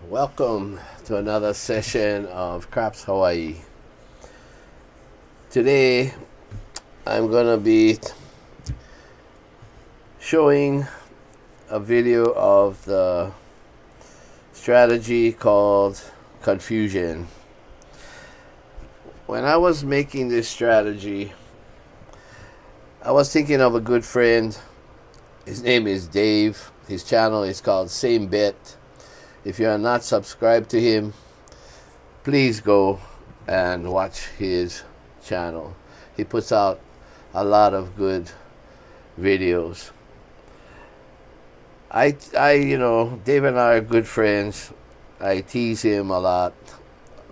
Welcome to another session of Craps Hawaii. Today I'm gonna be showing a video of the strategy called confusion. When I was making this strategy, I was thinking of a good friend. His name is Dave. His channel is called Same Bet. If you are not subscribed to him, please go and watch his channel. He puts out a lot of good videos. Dave and I are good friends. I tease him a lot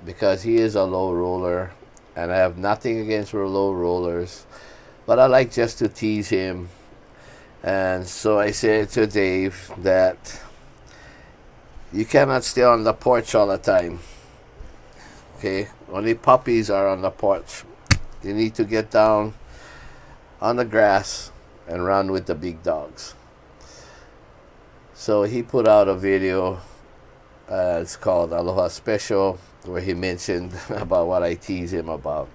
because he is a low roller, and I have nothing against low rollers, but I like just to tease him. And so I said to Dave that you cannot stay on the porch all the time. Okay? Only puppies are on the porch. You need to get down on the grass and run with the big dogs. So he put out a video. It's called Aloha Special, where he mentioned about what I tease him about.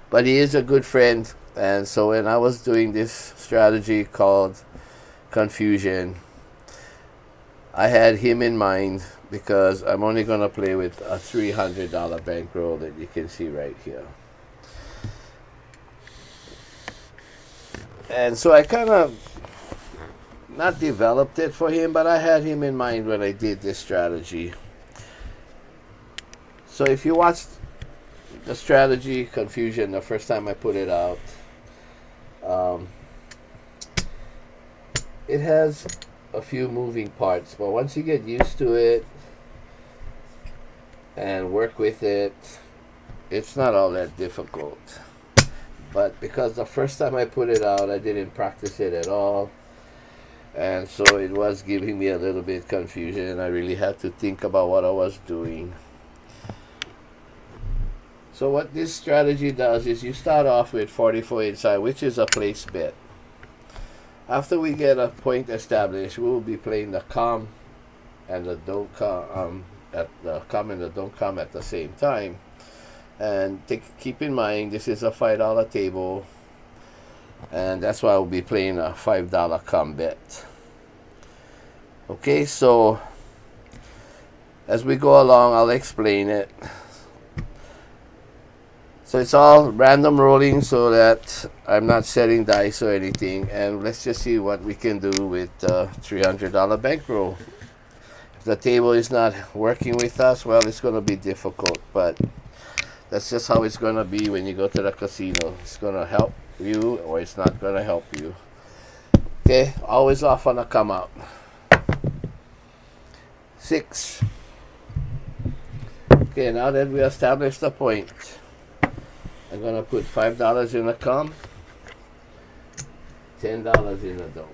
But he is a good friend. And so when I was doing this strategy called confusion, I had him in mind because I'm only going to play with a $300 bankroll that you can see right here. And so I kind of not developed it for him, but I had him in mind when I did this strategy. So if you watched the strategy confusion the first time I put it out, it has a few moving parts, but once you get used to it and work with it, it's not all that difficult. But because the first time I put it out, I didn't practice it at all, and so it was giving me a little bit confusion. I really had to think about what I was doing. So what this strategy does is you start off with 44 inside, which is a place bet. After we get a point established, we will be playing the come and the don't come at the come and the don't come at the same time. And keep in mind, this is a $5 table, and that's why we'll be playing a $5 come bet. Okay, so as we go along, I'll explain it. So it's all random rolling so that I'm not setting dice or anything. And let's just see what we can do with the $300 bankroll. If the table is not working with us, well, it's going to be difficult. But that's just how it's going to be when you go to the casino. It's going to help you or it's not going to help you. Okay, always off on a come out. 6. Okay, now that we established the point, I'm going to put $5 in the come, $10 in the don't.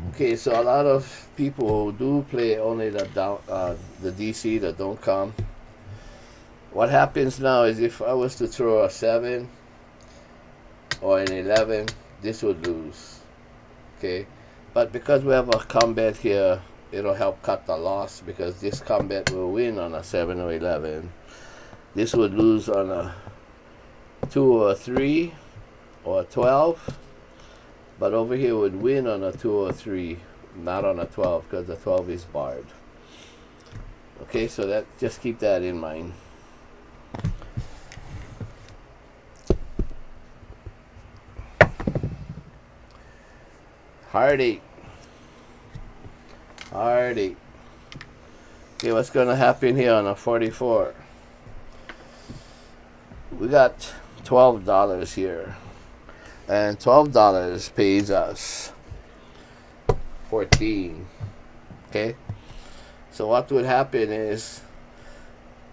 Okay, so a lot of people do play only the DC, the don't come. What happens now is if I was to throw a 7 or an 11, this would lose. Okay, but because we have a come bet here, it'll help cut the loss because this come bet will win on a 7 or 11. This would lose on a 2 or a 3 or a 12, but over here would win on a 2 or 3, not on a 12 because the 12 is barred. Okay, so that just keep that in mind. Hard 8. Hard 8. Okay, what's going to happen here on a 44? We got $12 here, and $12 pays us 14. Okay, so what would happen is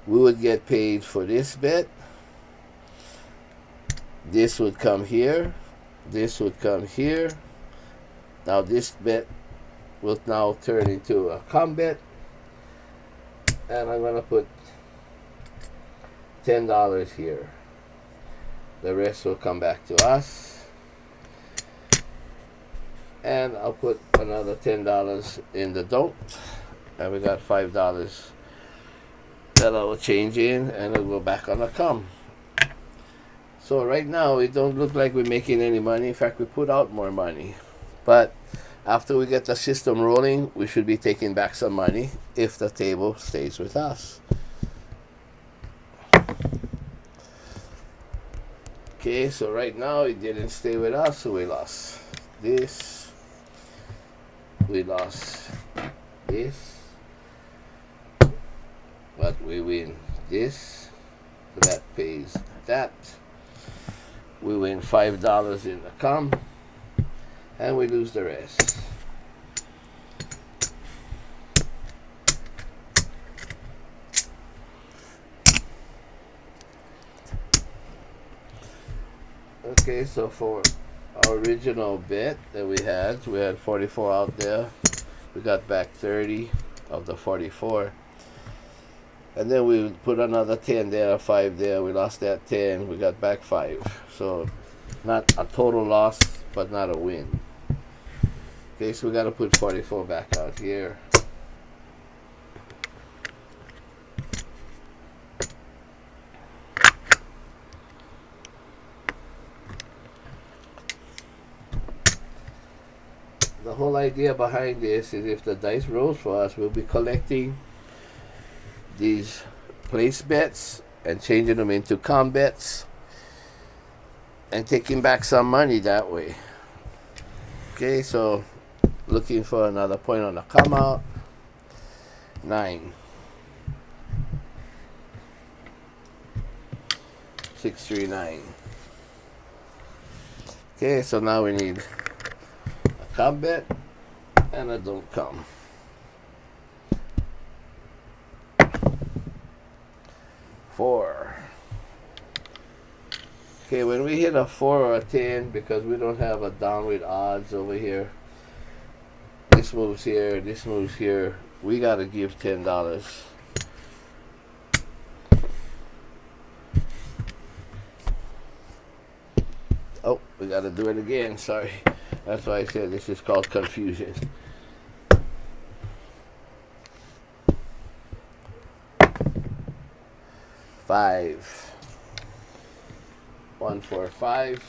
we would get paid for this bet. This would come here, this would come here. Now this bet will now turn into a come bet, and I'm gonna put $10 here. The rest will come back to us. And I'll put another $10 in the don't. and we got $5 that will change in, and it'll go back on the come. So right now it don't look like we're making any money. In fact, we put out more money, but after we get the system rolling, we should be taking back some money if the table stays with us. Okay, so right now it didn't stay with us, so we lost this, we lost this, but we win this, so that pays that. We win $5 in the come, and we lose the rest. Okay, so for our original bet that we had 44 out there. We got back 30 of the 44. And then we put another 10 there, 5 there. We lost that 10. We got back 5. So not a total loss, but not a win. Okay, so we got to put 44 back out here. The whole idea behind this is if the dice rolls for us, we'll be collecting these place bets and changing them into com bets and taking back some money that way. Okay, so looking for another point on the come out. 9. 6, 3, 9. Okay, so now we need a come bet and a don't come. 4. Okay, when we hit a 4 or a 10, because we don't have a downward odds over here, this moves here, this moves here, we got to give $10. Oh, we got to do it again, sorry. That's why I said this is called confusion. 5. 1, 4, 5.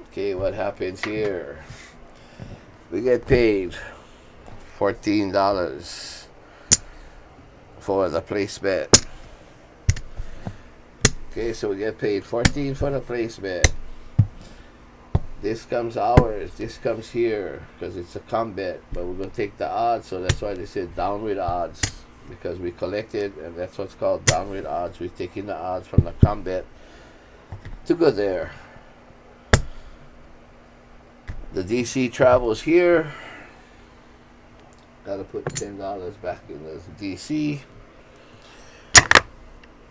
Okay, what happens here? We get paid $14 for the place bet. Okay, so we get paid 14 for the place bet. This comes ours, this comes here, because it's a com bet, but we're going to take the odds, so that's why they said downward odds, because we collected, and that's what's called downward odds. We're taking the odds from the com bet to go there. The DC travels here. Got to put $10 back in the DC,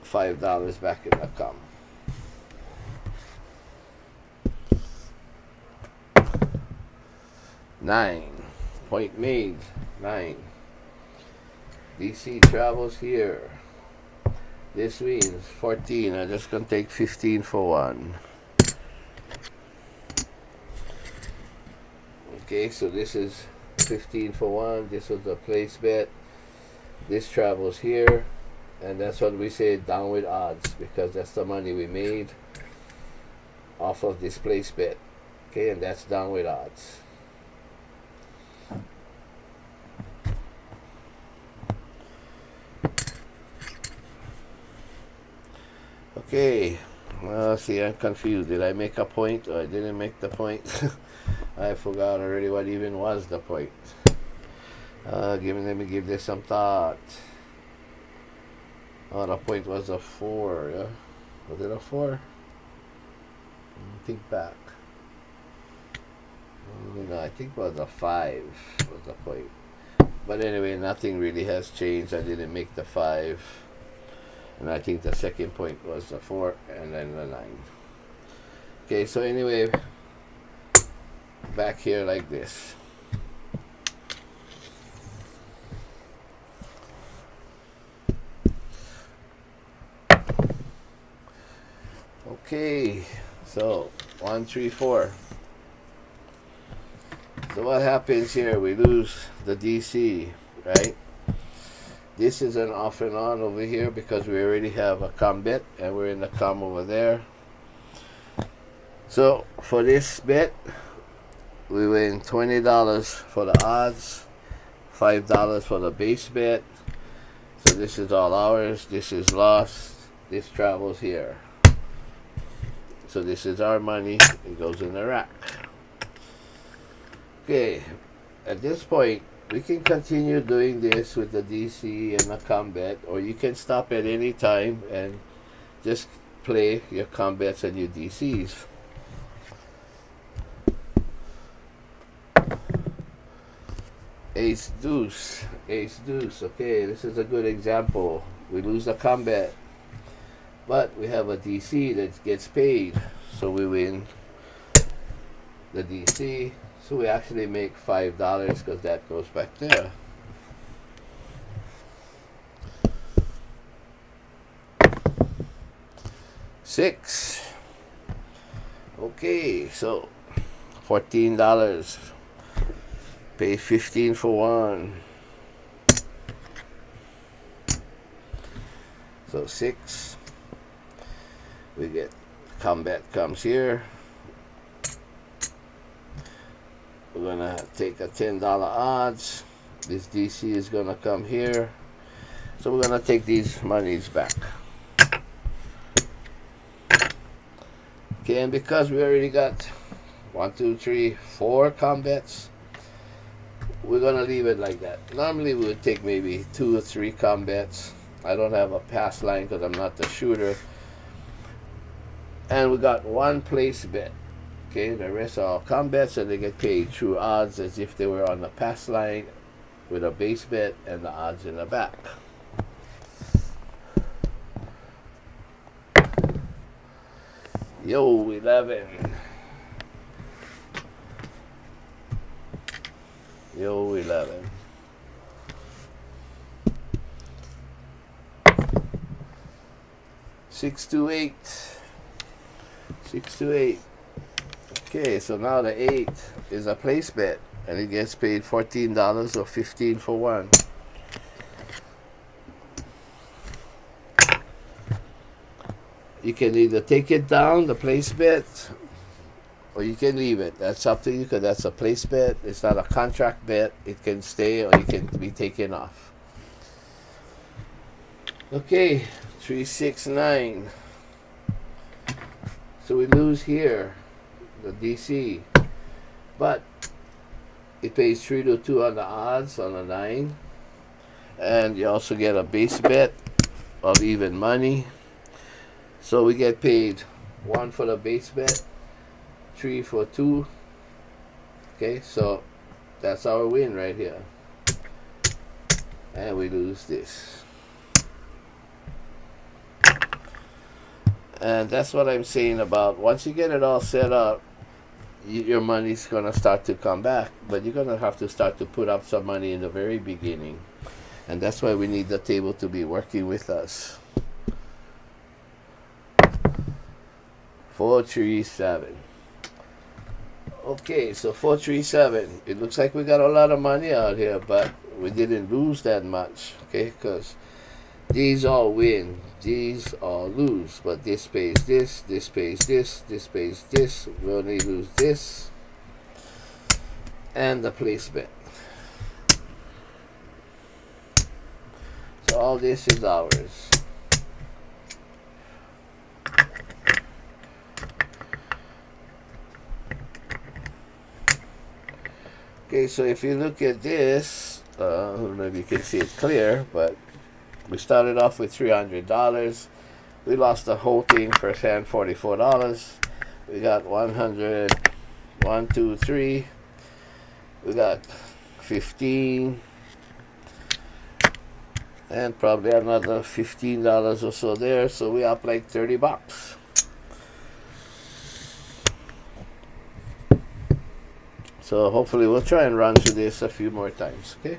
$5 back in the com. $9. Point made. 9. DC travels here. This means 14. I'm just going to take 15 for 1. Okay, so this is 15 for 1. This was the place bet. This travels here. And that's what we say downward odds, because that's the money we made off of this place bet. Okay, and that's downward odds. Okay, well, see, I'm confused. Did I make a point or I didn't make the point? I forgot already what even was the point. Let me give this some thought. Oh, the point was a 4, yeah? Was it a 4? Think back. No, I think it was a 5 was the point. But anyway, nothing really has changed. I didn't make the 5. And I think the second point was the 4 and then the 9. Okay, so anyway, back here like this. Okay, so 1, 3, 4. So what happens here? We lose the DC, right? This is an off and on over here because we already have a com bet and we're in the com over there. So for this bet, we win $20 for the odds, $5 for the base bet. So this is all ours. This is lost. This travels here. So this is our money. It goes in the rack. Okay, at this point, we can continue doing this with the DC and the combat, or you can stop at any time and just play your combats and your DCs. Ace deuce, ace deuce. Okay, this is a good example. We lose the combat, but we have a DC that gets paid, so we win the DC. So we actually make $5 because that goes back there. Six. Okay, so $14. Pay 15 for one. So 6. We get combat comes here. We're gonna take a $10 odds. This DC is gonna come here. So we're gonna take these monies back. Okay, and because we already got 1, 2, 3, 4 combats, we're gonna leave it like that. Normally we would take maybe 2 or 3 combats. I don't have a pass line because I'm not the shooter. And we got 1 place bet. Okay, the rest are all combats, and they get paid through odds as if they were on the pass line with a base bet and the odds in the back. Yo, 11. Yo, 11. Six to eight. 6 to 8. Okay, so now the 8 is a place bet, and it gets paid $14 or 15 for one. You can either take it down, the place bet, or you can leave it. That's up to you because that's a place bet. It's not a contract bet. It can stay or it can be taken off. Okay, 3, 6, 9. So we lose here, the DC, but it pays 3 to 2 on the odds on a 9, and you also get a base bet of even money. So we get paid 1 for the base bet, 3 for 2. Okay, so that's our win right here, and we lose this. And that's what I'm saying about once you get it all set up, your money's gonna start to come back, but you're gonna have to start to put up some money in the very beginning, and that's why we need the table to be working with us. 4, 3, 7. Okay, so 4, 3, 7. It looks like we got a lot of money out here, but we didn't lose that much. Okay, because these all win, these all lose, but this pays this, this pays this, this pays this. We only lose this and the place bet. So all this is ours. Okay, so if you look at this, I don't know if you can see it clear, but we started off with $300. We lost the whole thing first hand, $44. We got 100, 1, 2, 3. We got 15, and probably another $15 or so there. So we up like $30. So hopefully we'll try and run through this a few more times. Okay.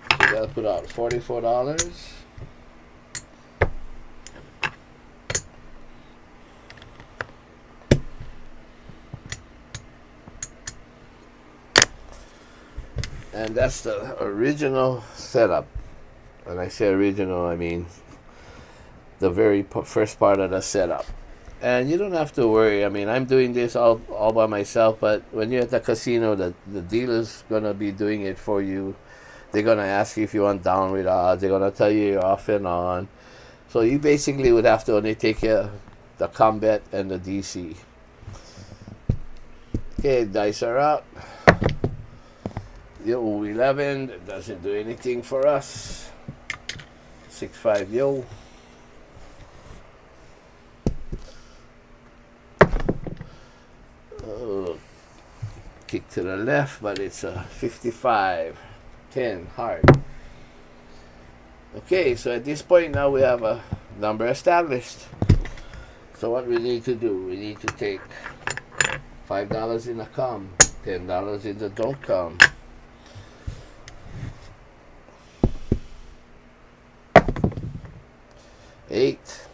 So we gotta put out $44. And that's the original setup. When I say original, I mean the very first part of the setup. And you don't have to worry. I mean, I'm doing this all by myself, but when you're at the casino, the dealer's going to be doing it for you. They're going to ask you if you want down with odds. They're going to tell you you're off and on. So you basically would have to only take care of the combat and the DC. Okay, dice are out. Yo, 11, that doesn't do anything for us. 6-5, yo. Oh, kick to the left, but it's a 55. 10, hard. Okay, so at this point now we have a number established. So what we need to do, we need to take $5 in the come, $10 in the don't come. Eight.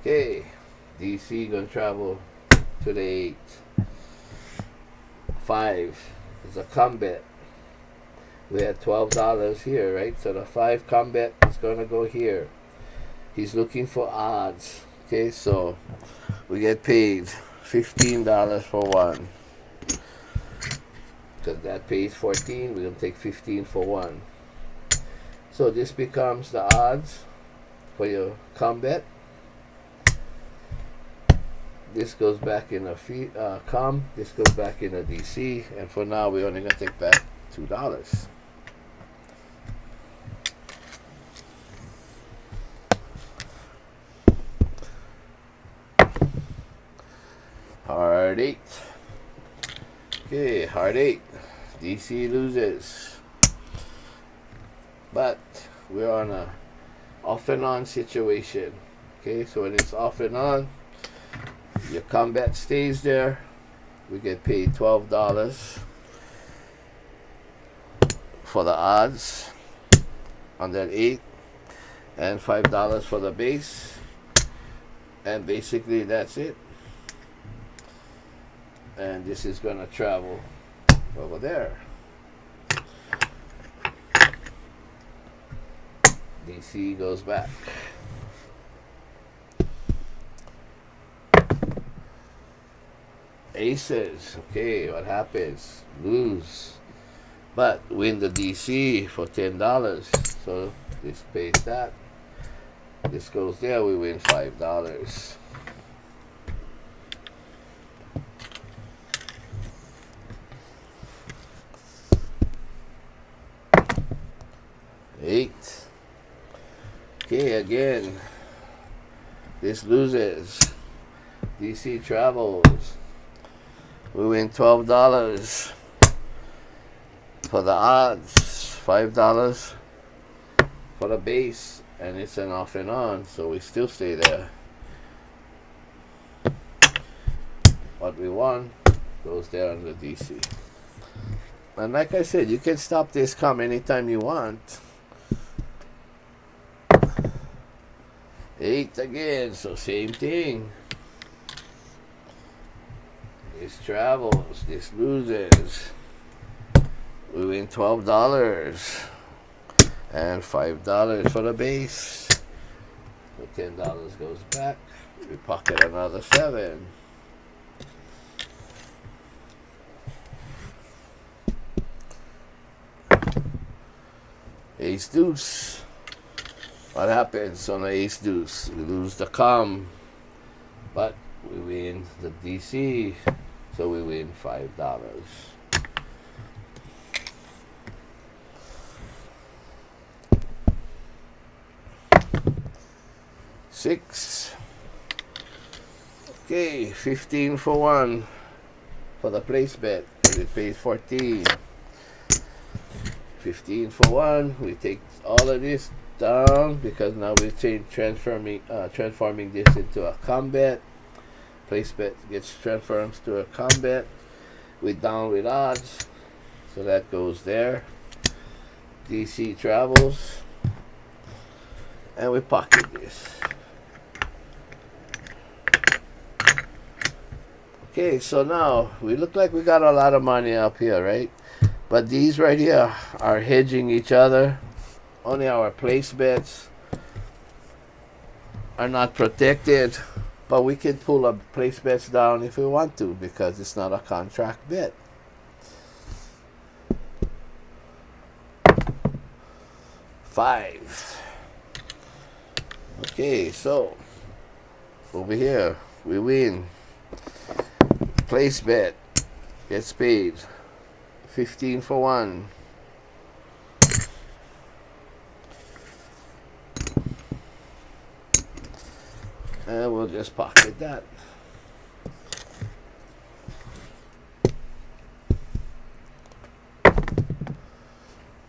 Okay, DC gonna travel to the 8. 5 is a combat. We had $12 here, right? So the 5 combat is gonna go here. He's looking for odds. Okay, so we get paid $15 for 1. Because that pays 14, we're gonna take 15 for 1. So this becomes the odds for your combat. This goes back in a this goes back in a DC, and for now we're only gonna take back $2. Hard 8. Okay, hard 8. DC loses, but we're on a off and on situation. Okay, so when it's off and on, your combat stays there. We get paid $12 for the odds on that 8, and $5 for the base, and basically that's it. And this is gonna travel over there. DC goes back. Aces. Okay, what happens? Lose, but win the DC for $10. So this pays that. This goes there. We win $5. Eight. Okay, again. This loses. DC travels. We win $12 for the odds, $5 for the base, and it's an off and on, so we still stay there. What we won goes there on the DC. And like I said, you can stop this come anytime you want. 8 again, so same thing. This travels, this loses. We win $12 and $5 for the base. So $10 goes back. We pocket another 7. Ace deuce. What happens on the ace deuce? We lose the com, but we win the DC. So we win $5. Six. Okay, 15 for 1 for the place bet. It pays 14. 15 for 1. We take all of this down because now we're transforming this into a combat. Place bet gets transformed to a combat. We down with odds, so that goes there. DC travels, and we pocket this. Okay, so now we look like we got a lot of money up here, right? But these right here are hedging each other. Only our place bets are not protected, but we can pull a place bets down if we want to because it's not a contract bet. Five. Okay, so over here we win. Place bet gets paid 15 for 1. And we'll just pocket that.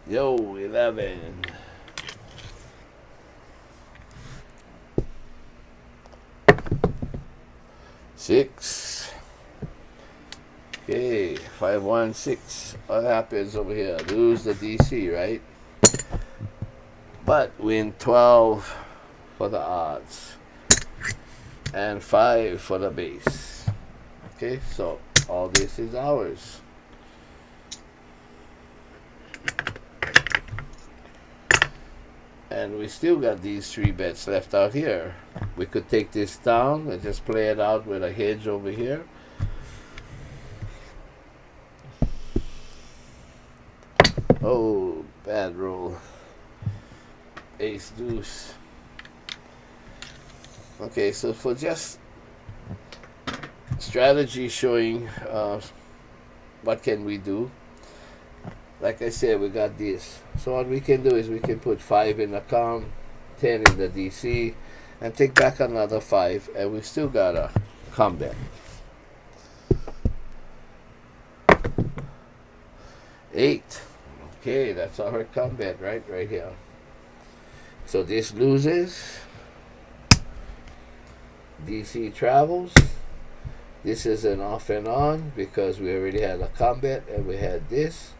Yo, 11. Six. Okay, 5, 1, 6. What happens over here? Lose the DC, right? But win 12 for the odds. And 5 for the base. Okay, so all this is ours. And we still got these 3 bets left out here. We could take this down and just play it out with a hedge over here. Oh, bad roll. Ace deuce. Okay, so for just strategy showing what can we do, like I said, we got this. So what we can do is we can put 5 in the com, 10 in the DC, and take back another 5, and we still got a combat. 8. Okay, that's our combat right here. So this loses. DC travels. This is an off and on because we already had a combat and we had this.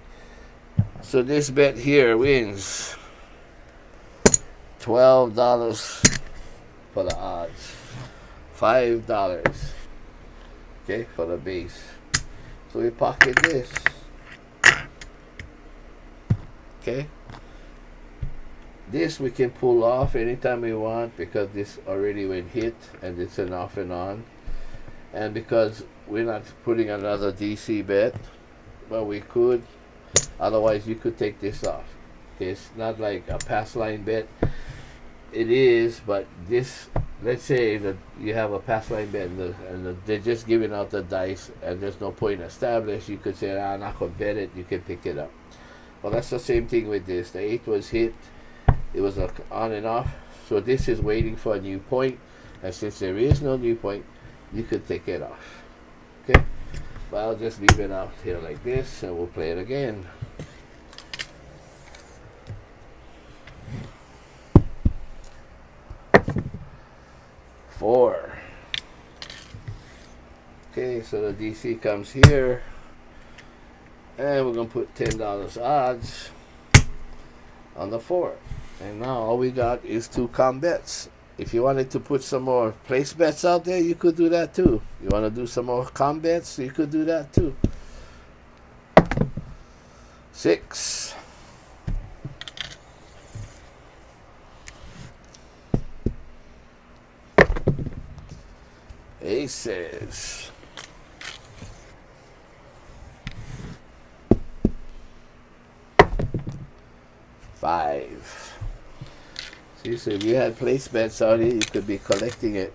So this bet here wins $12 for the odds, $5, okay, for the base. So we pocket this, okay. This we can pull off anytime we want because this already went hit and it's an off and on, and because we're not putting another DC bet, but we could. Otherwise, you could take this off. Okay, it's not like a pass line bet. It is, but this, let's say that you have a pass line bet and they're just giving out the dice and there's no point established. You could say, I'm not going to bet it. You can pick it up. Well, that's the same thing with this. The 8 was hit. It was on and off. So this is waiting for a new point. And since there is no new point, you could take it off. Okay? But I'll just leave it out here like this and we'll play it again. Four. Okay, so the DC comes here. And we're going to put $10 odds on the 4. And now all we got is 2 com bets. If you wanted to put some more place bets out there, you could do that too. You want to do some more com bets, you could do that too. 6. Aces. 5. See, so if you had place bets out here, you could be collecting it.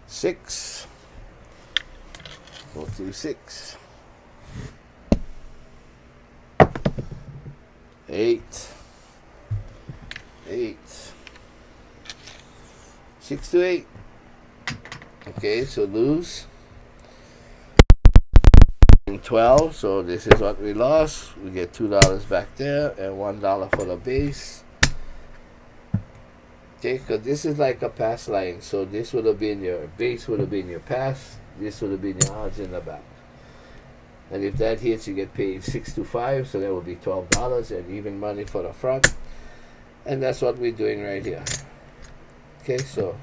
6. Go to 6. 8. 8. 6 to 8. Okay, so lose. 12, so this is what we lost. We get $2 back there and $1 for the base. Okay, because this is like a pass line, so this would have been your base, would have been your pass, this would have been your odds in the back. And if that hits, you get paid 6 to 5, so that would be $12 and even money for the front. And that's what we're doing right here. Okay, so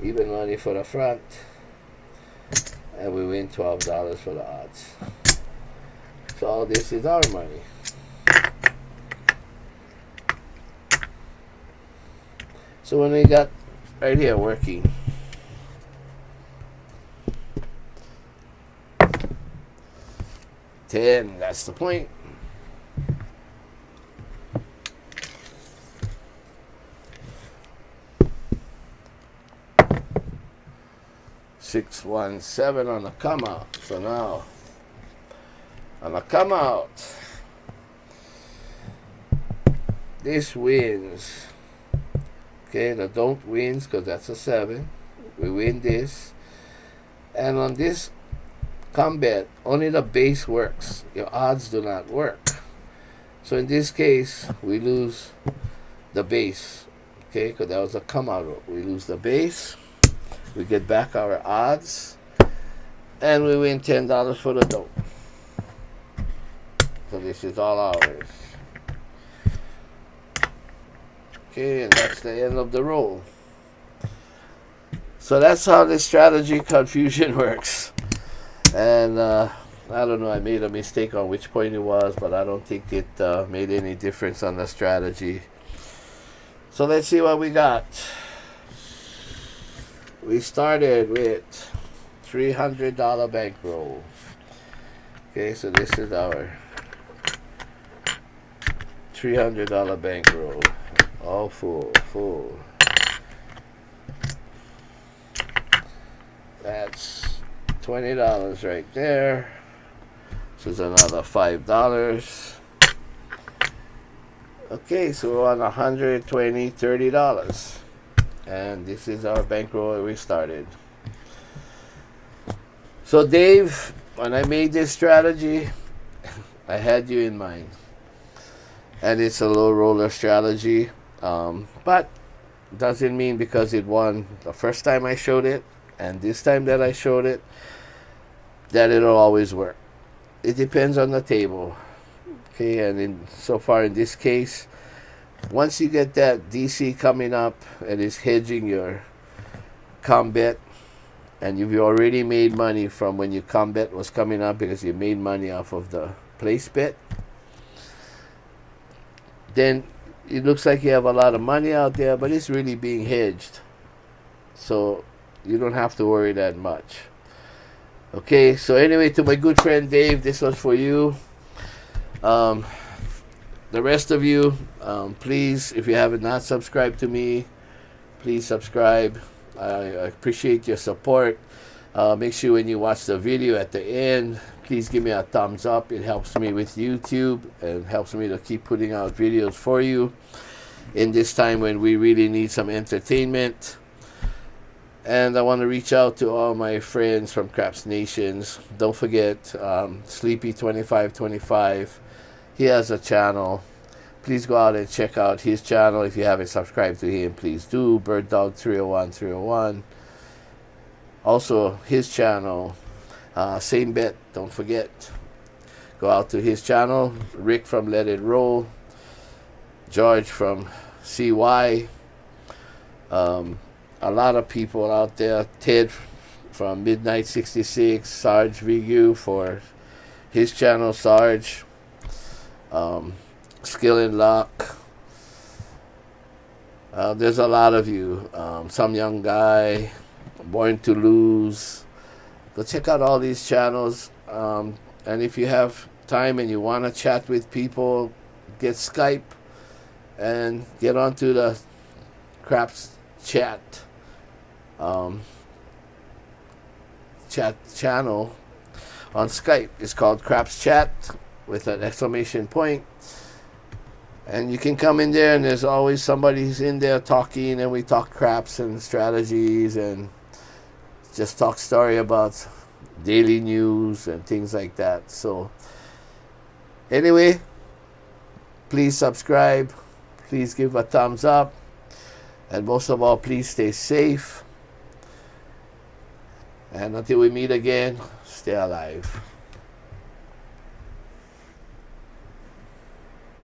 even money for the front. and we win $12 for the odds. So all this is our money. So when we got right here working, $10, that's the point. $617 on the come out. So now on the come out, this wins. Okay, the don't wins because that's a 7. We win this. And on this come bet, only the base works. Your odds do not work. So in this case, we lose the base. Okay, because that was a come out. We lose the base. We get back our odds. And we win $10 for the don't. So this is all ours. Okay, and that's the end of the roll. So that's how this strategy confusion works. And I don't know, I made a mistake on which point it was, but I don't think it made any difference on the strategy. So let's see what we got. We started with $300 bankroll. Okay, so this is our $300 bankroll. All full. That's $20 right there. This is another $5. Okay, so we're on $120, $30. And this is our bankroll we started. So Dave, when I made this strategy, I had you in mind. And it's a low roller strategy. But doesn't mean because it won the first time I showed it and this time that I showed it that it'll always work. It depends on the table. Okay, and so far in this case, once you get that DC coming up and it's hedging your combat, and you've already made money from when your combat was coming up because you made money off of the place bet, then it looks like you have a lot of money out there, but it's really being hedged. So you don't have to worry that much. Okay, so anyway, to my good friend Dave, this was for you. The rest of you, please, if you have not subscribed to me, please subscribe. I appreciate your support. Make sure when you watch the video at the end, please give me a thumbs up. It helps me with YouTube and helps me to keep putting out videos for you in this time when we really need some entertainment. And I want to reach out to all my friends from Craps Nations. Don't forget Sleepy2525. He has a channel. Please go out and check out his channel. If you haven't subscribed to him, please do. Bird Dog 301. Also his channel, same bet, don't forget. Go out to his channel. Rick from Let It Roll, George from CY, a lot of people out there. Ted from Midnight 66, Sarge Vigu for his channel, Sarge, Skill and Luck. There's a lot of you. Some young guy, Born to Lose. Go check out all these channels. And if you have time and you want to chat with people, get Skype and get onto the Craps Chat channel on Skype. It's called Craps Chat with an exclamation point. And you can come in there and there's always somebody who's in there talking, and we talk craps and strategies and just talk story about daily news and things like that. So anyway, please subscribe, please give a thumbs up, and most of all, please stay safe. And until we meet again, stay alive.